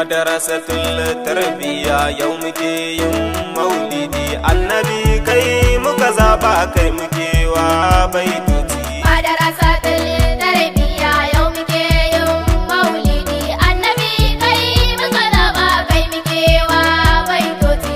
Madarasatul tarbiya yau muke yin maulidi, annabi kai muka zaba kai muke wa baitoci. Madarasatul tarbiya yau muke yin maulidi, annabi kai muka zaba kai muke wa baitoci.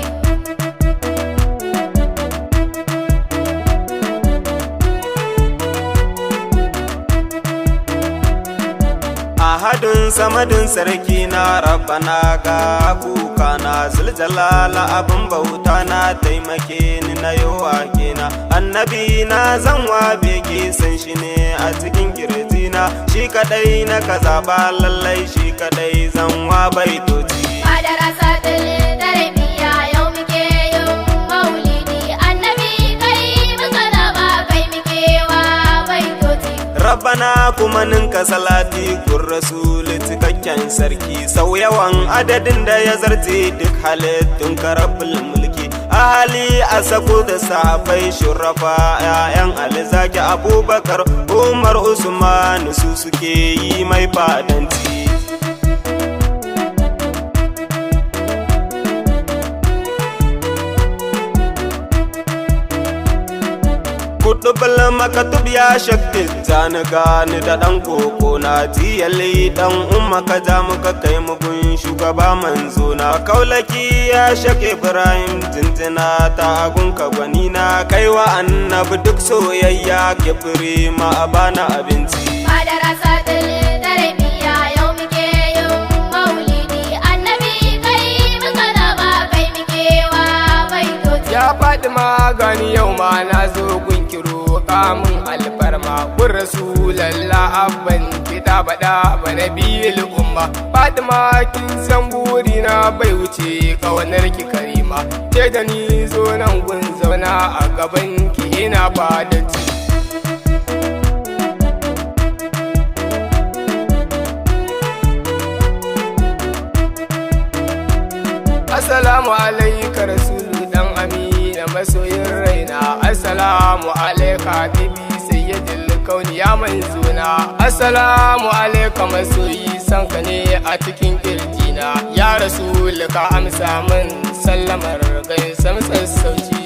Ahadun samadin sarki na rabbana ga kuka na zuljalala abin bauta na taimake ni na yawa kena. Annabi na zanwa bege san shi ne a cikin kirjina, shi kadai na ka zaba lallai shi kadai zanwa baitoci. Madarasatul tarbiya yau muke yin maulidi, annabi kai muka zaba kai muke wa baitoci. Rabbana kuma ninka salati kun rasuli cikakken sarki, sau yawan adadin da ya zarce duk halittun karabul mulki. Ali a sako da sahabbai shurafa 'ya'yan alizaki Abubakar Umar Usman su suke yi mai fadanci. Kutubul makatub ya shakti zani gani da ɗan koko na tiyali ɗan umma ka ja muka kai mugun shugaba manzo na kaulaki ya shak Ibrahim jinjina ta gunka gwani na kaiwa annabi duk soyayya kifiri ma bana abinci. Madarasatul tarbiya yau muke yin maulidi, annabi kai muka zaba kai muke wa baitoci. Ya Fatima gani yau ma na zo gunkiro kamun alfarma kun rasulallah abban kita bada bana bil umma. Fatima kin san burina bai wuce kawanar ki karima, ce da ni zo nan gun zauna a gaban ki ina fadanci. Assalamu alaika rasulu dan amina masoyin raina, assalamu alaika bibi sayyidul kauni ya manzuna, assalamu alaika masoyi sanka ne a cikin kirjina, ya rasul ka amsa min sallamar gaisam sassauci.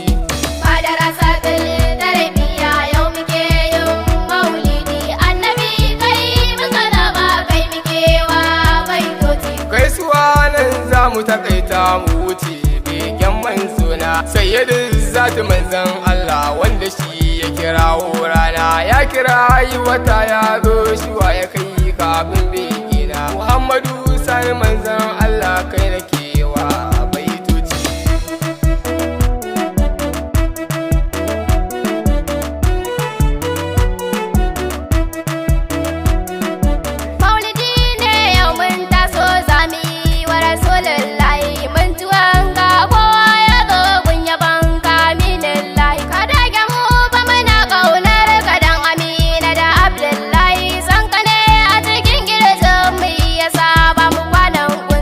Madarasatul tarbiya yau muke yin maulidi, annabi kai muka zaba kai muke wa baitoci. Gaisuwa nan za mu takaita mu wuce begen manzona, sayyidin zati manzan Allah wanda shi ya kirawo rana, ya kira yi wata ya zo shi wa ya kai kafin begina. Muhammadu sani manzan Allah kai da kewa baitoci. Maulidi ne yau mun taso zami wa rasulullahi, mun ci wanga kowa ya zo gun yaban kamilullahi. Ka dage mu ba muna ƙaunar ka dan Amina da Abdullahi, san ka ne a cikin girjin mu ya saba mu kwanan kun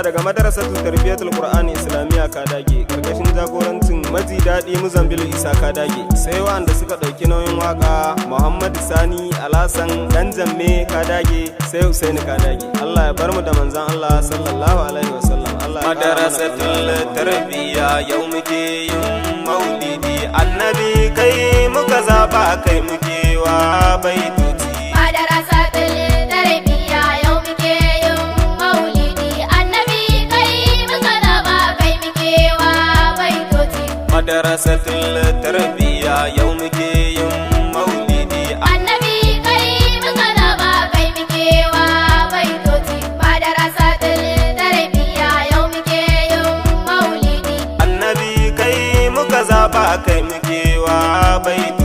daga madrasatul tarbiyatul qur'ani islamiyya Kadage karkashin jagorancin maji daɗi Muzambil Isa Kadage. Sai wanda suka ɗauki nauyin waka Muhammad Sani Alasan Dan Jamme Kadage, sai Husaini Kadage. Allah ya bar mu da manzon Allah sallallahu alaihi wasallam. Allah ya Madarasatul tarbiyya yau muke yin maulidi, annabi kai muka zaba kai muke wa baitoci. Madarasatul tarbiyya yau muke yin maulidi, annabi kai muka zaba kai muke wa baitoci. Madarasatul tarbiyya yau muke yin maulidi, annabi kai muka zaba kai muke wa baitoci. Madarasatul tarbiyya yau muke yin maulidi, annabi kai muka zaba kai muke wa baitoci.